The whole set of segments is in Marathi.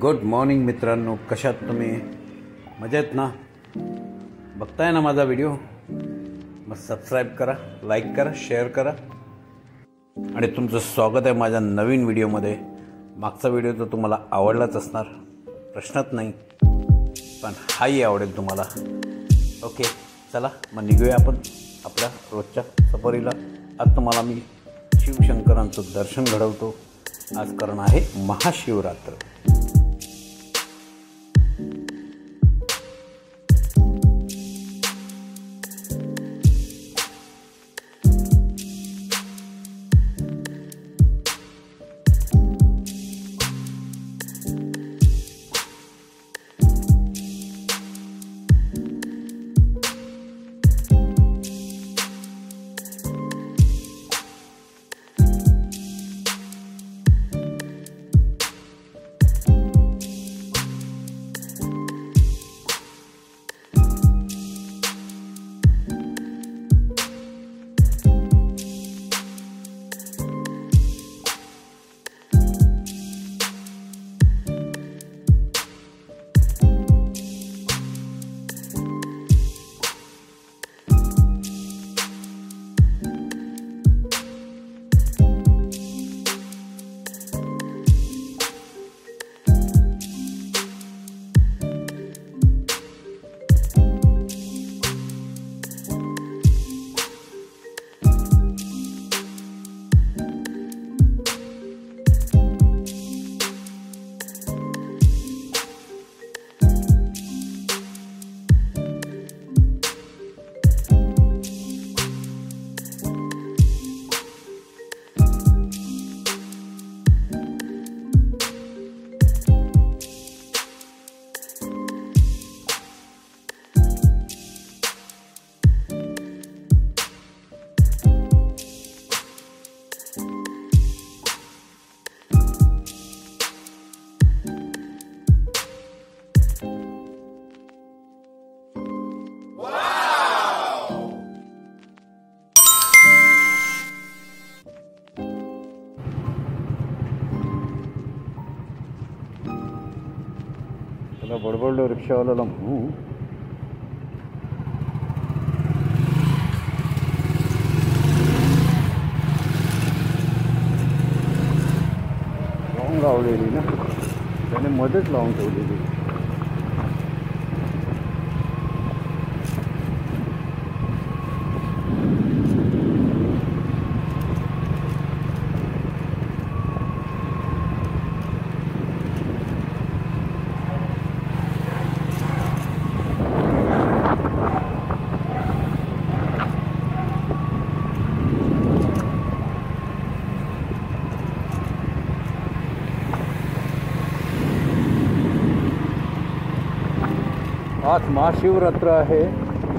गुड मॉर्निंग मित्रांनो, कशात तुम्ही? मजेत ना? बघताय ना माझा व्हिडिओ? मग सबस्क्राईब करा, लाईक करा, शेअर करा आणि तुमचं स्वागत आहे माझ्या नवीन व्हिडिओमध्ये. मागचा व्हिडिओ तर तुम्हाला आवडलाच असणार, प्रश्नच नाही, पण हाही आवडेल तुम्हाला. ओके, चला मग निघूया आपण आपल्या रोजच्या सफरीला. आज तुम्हाला मी शिवशंकरांचं दर्शन घडवतो. आज कारण आहे महाशिवरात्र. त्याला बडबडलो रिक्षावाल्याला म्हणू, लावून लावलेली ना, त्याने मध्येच लावून ठेवलेली. आज महाशिवरात्र आहे.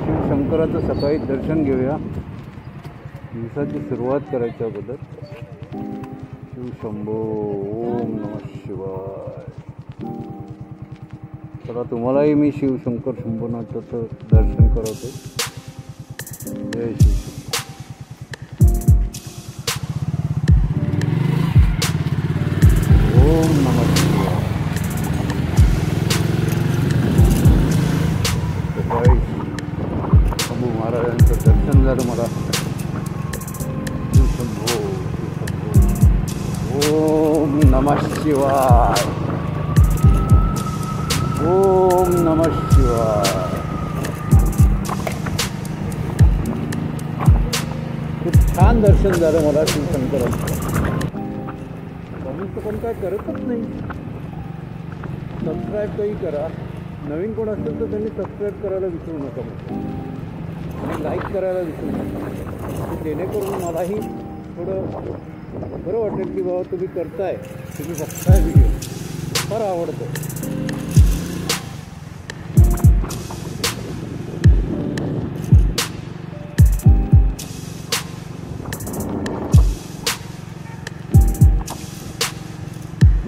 शिवशंकराचं सकाळी दर्शन घेऊया. दिवसाची सुरुवात करायच्या अगोदर शिवशंभो, ओम नमः शिवाय. तर तुम्हालाही मी शिवशंकर शंभूनाथाचं दर्शन करवतो. जय शिव. ओम नमः शिवाय. शंभू महाराजांचं दर्शन झालं मला. शिवशंभो, शिवशंभो. ओम नमः शिवाय. ओम नमः शिवाय. खूप छान दर्शन झालं मला शिवशंकरांचं. कमीच पण काय करतच नाही. सबस्क्राईब काही करा. नवीन कोण असेल तर त्यांनी सबस्क्राईब करायला विसरू नका आणि लाईक करायला विसरू नका, जेणेकरून मलाही थोडं बरं वाटेल की बाबा तुम्ही करताय, तुम्ही बघताय व्हिडिओ. फार आवडतं.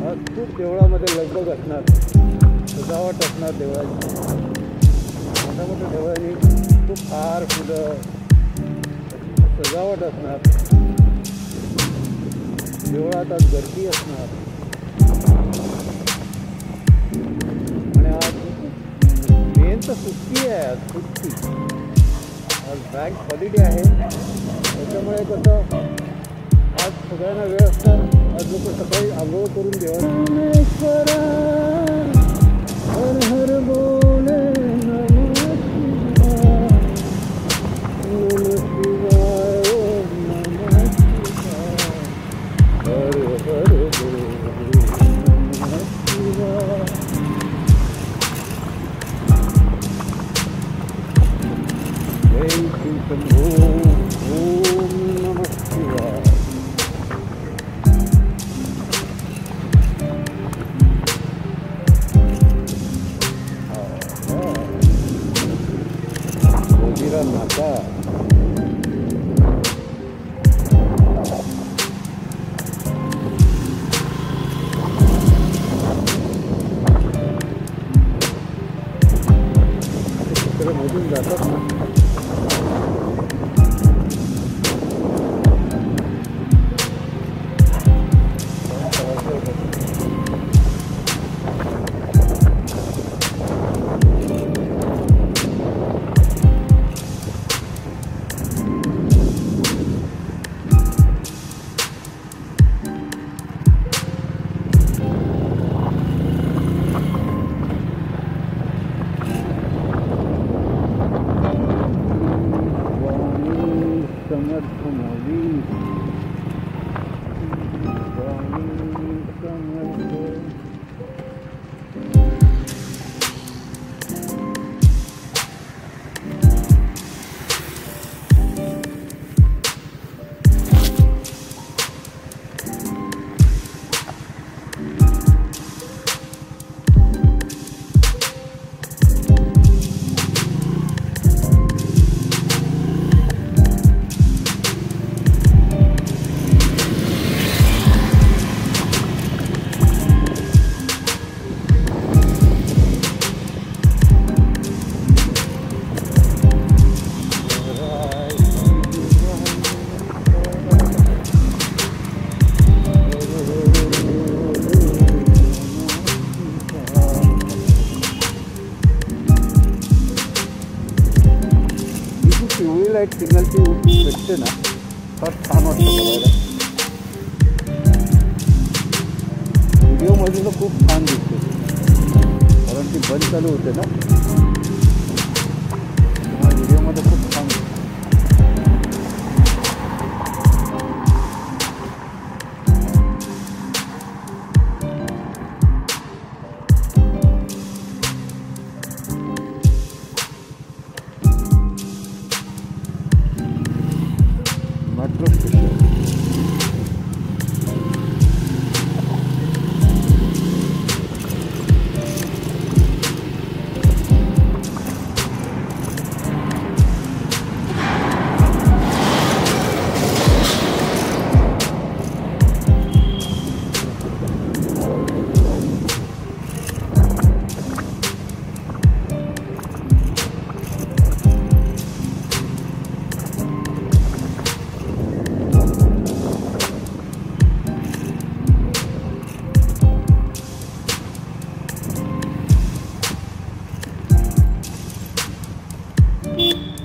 आज खूप देवळामध्ये लगबग असणार, सजावट असणार देवळाची. मोठ्या मोठ्या देवळांनी खूप हार फुलं सजावट असणार. देवळात आज गर्दी असणार. तर सुट्टी आहे, आज सुट्टी, आज बँक हॉलिडे आहे. त्याच्यामुळे कसं आज सगळ्यांना वेळ असतात. आज लोक सकाळी आंघोळ करून देवा हर हर बोले नाता. मधून जातात ना. लाईट सिग्नलची भेटते ना, फार छान वाटतं बघायला. व्हिडिओमध्ये तर खूप छान दिसते, कारण ती बंद चालू होते ना, तेव्हा व्हिडिओमध्ये खूप छान दिसते.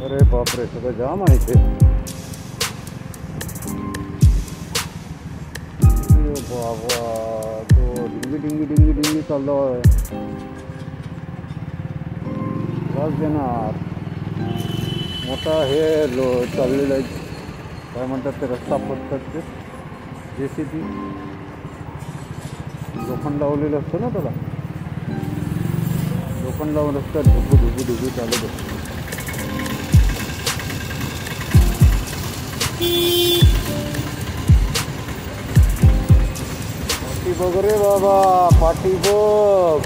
अरे बापरे, सगळं जाम आहे ते. बाबा, तो डिंगी डिंगी डिंगी डिंगी चाललो आहे. त्रास देणार. मोठा हे चाललेलं आहे, काय म्हणतात ते, रस्ता पडतात ते JCB लोखंड लावलेलं असतं ना त्याला. लोखंड लावून रस्त्यात ढुकू ढुकू ढुकू चालत असतं. पाठी बघ रे बाबा, पाठी बघ.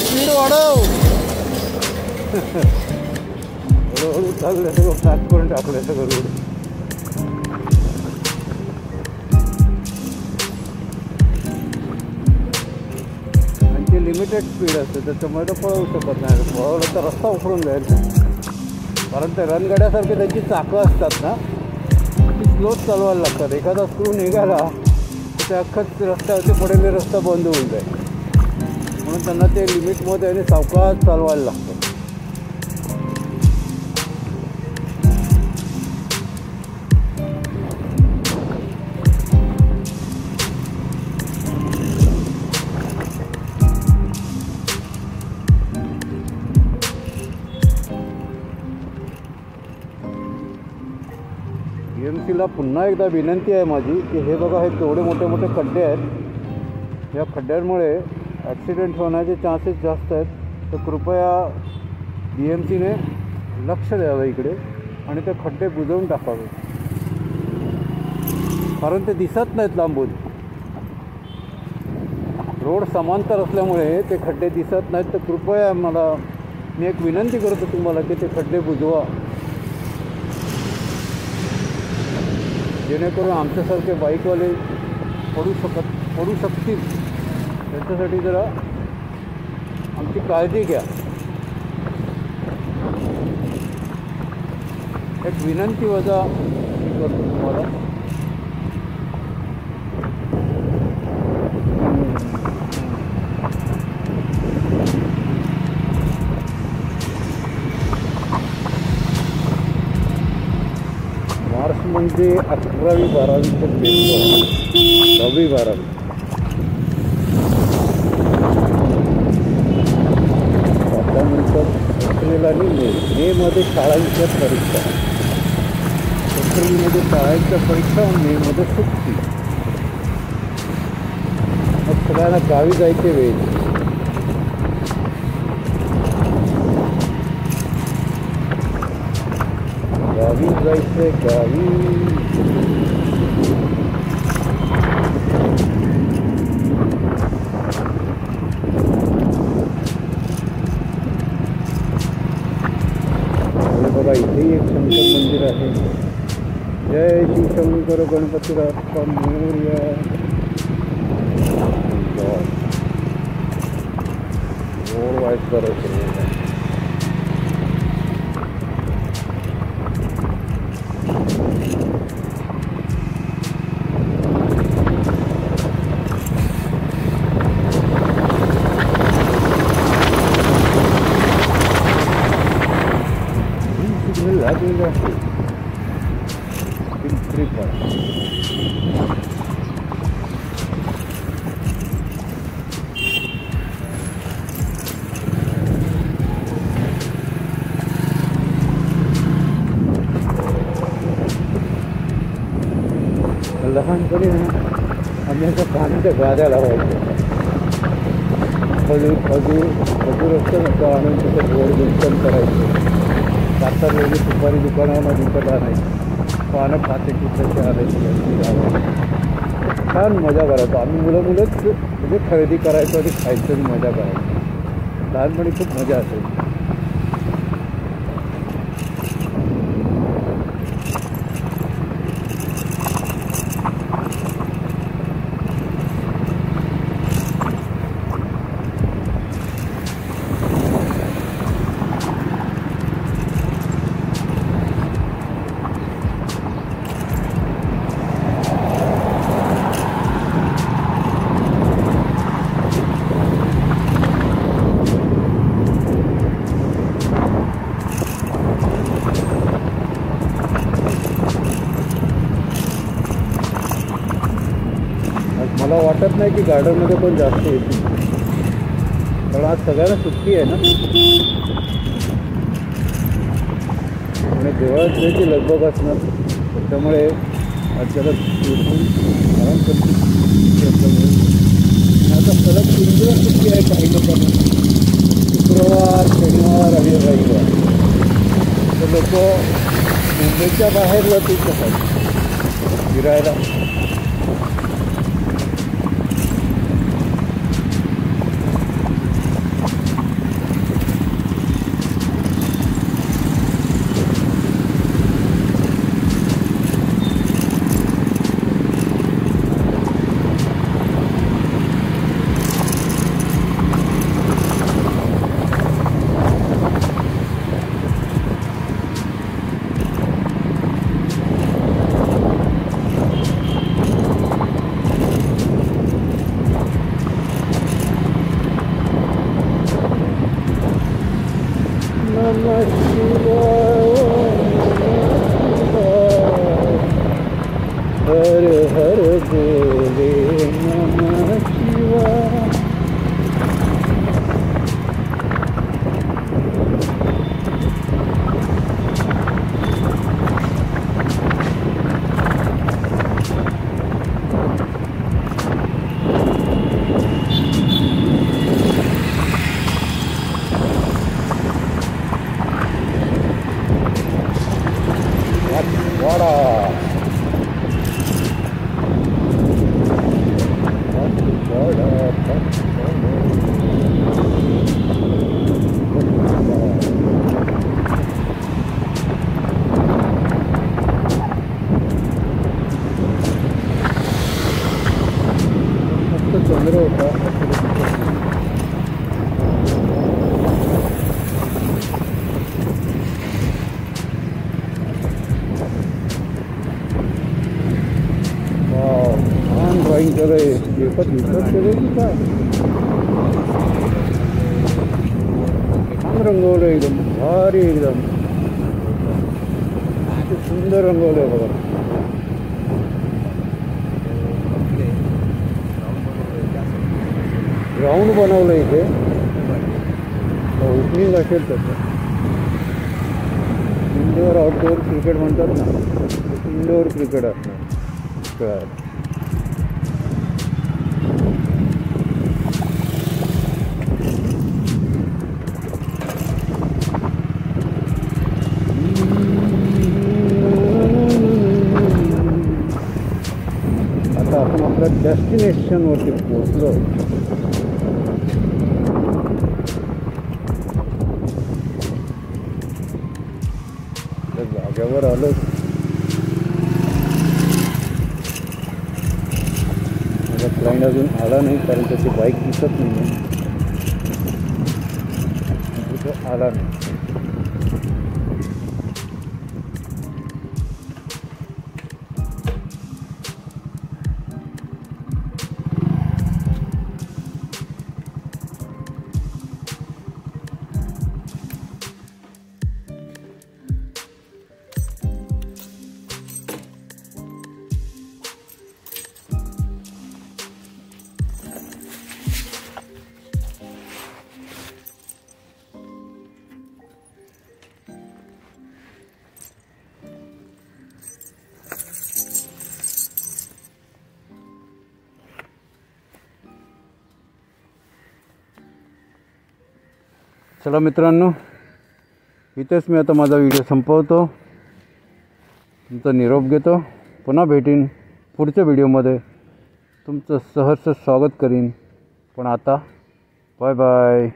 स्पीड वाढव. हळूहळू चाललं, सगळं पॅक करून टाकलं सगळं रोड. लिमिटेड स्पीड असते, त्याच्यामुळे तर पळवू शकत नाही. पळवलं तर रस्ता उखडून जाईल, कारण ते रणगाड्यासारखे त्यांची चाकं असतात ना, ती स्लोच चालवायला लागतात. एखादा स्क्रू निघाला ते अख्खाच रस्त्यावरती पडलेले रस्ता बंद होऊन जाईल. म्हणून त्यांना ते लिमिटमध्ये आणि सावकाश चालवायला लागतं. BMCला पुन्हा एकदा विनंती आहे माझी की हे बघा, हे केवढे मोठे मोठे खड्डे आहेत. या खड्ड्यांमुळे ॲक्सिडेंट होण्याचे चान्सेस जास्त आहेत. तर कृपया BMCने लक्ष द्यावं इकडे आणि ते खड्डे बुजवून टाकावे, कारण ते दिसत नाहीत लांबून. रोड समांतर असल्यामुळे ते खड्डे दिसत नाहीत. तर कृपया मी एक विनंती करतो तुम्हाला की ते खड्डे बुजवा, जेणेकरून आमच्यासारखे बाईकवाले पडू शकतील. त्यांच्यासाठी जरा आमची काळजी घ्या. एक विनंती वजा करतो तुम्हाला. मार्च म्हणजे 11वी 12वीचे पेपर, 10वी 12वी. त्यानंतर एप्रिल आणि मेमध्ये शाळांच्या परीक्षा. एप्रिलमध्ये शाळांच्या परीक्षा, मेमध्ये सुट्टी. मग सगळ्यांना गावी जायचे वेळ. गावी जायचे गावी. बघा, इथेही एक शंकर मंदिर आहे. जय शिवशंकर गणपती बाप्पा मोरया. रोड वाईट करायचं. लागलेलं आहे पिंपरीपाडा. लहानपणी आम्ही असं पाण्याच्या गाद्या लावायचो. खजूर असतं ना, तो आणून तिथं गोड गुंतवण करायचं. सात वेळी सुपारी दुकानाला विकत आणायची, पानं खाते कुठल्याची आणायची. छान मजा करायचो आम्ही. मुलंच म्हणजे खरेदी करायचो आणि खायचं आणि मजा करायचो. लहानपणी खूप मजा असायची. मला वाटत नाही की गार्डनमध्ये पण जास्त येतील, कारण आज सगळ्यांना सुट्टी आहे ना. आणि देवळात जायची लगबग असणार, त्याच्यामुळे आज जरा आराम करते. आता सलग 3 दिवस सुट्टी आहे काही लोकांना, शुक्रवार, शनिवार आणि रविवार. तर लोक मुंबईच्या बाहेर जातील कसं फिरायला. चंद्र होता छान ड्रॉइंग केलं आहे. एकच विकत केलं की काय छान रंगवलं एकदम भारी एकदम सुंदर रंगवलं आहे बघा. ग्राउंड बनवलं इथे ओपनिंग असेल तसं. इंडोर आउटडोअर क्रिकेट म्हणतात ना, इंडोर क्रिकेट असणार. आता आपण आपल्या डेस्टिनेशनवरती पोहोचलो. जागेवर आलो. माझा क्लायंट अजून आला नाही कारण त्याची बाईक दिसत नाही आहे. तिथं आला नाही. चला मित्रांनो, इथेच मी आता माझा व्हिडिओ संपवतो. तुमचा निरोप घेतो. पुन्हा भेटीन पुढच्या व्हिडिओमध्ये. तुमचं सहर्ष स्वागत करीन. पण आता बाय बाय.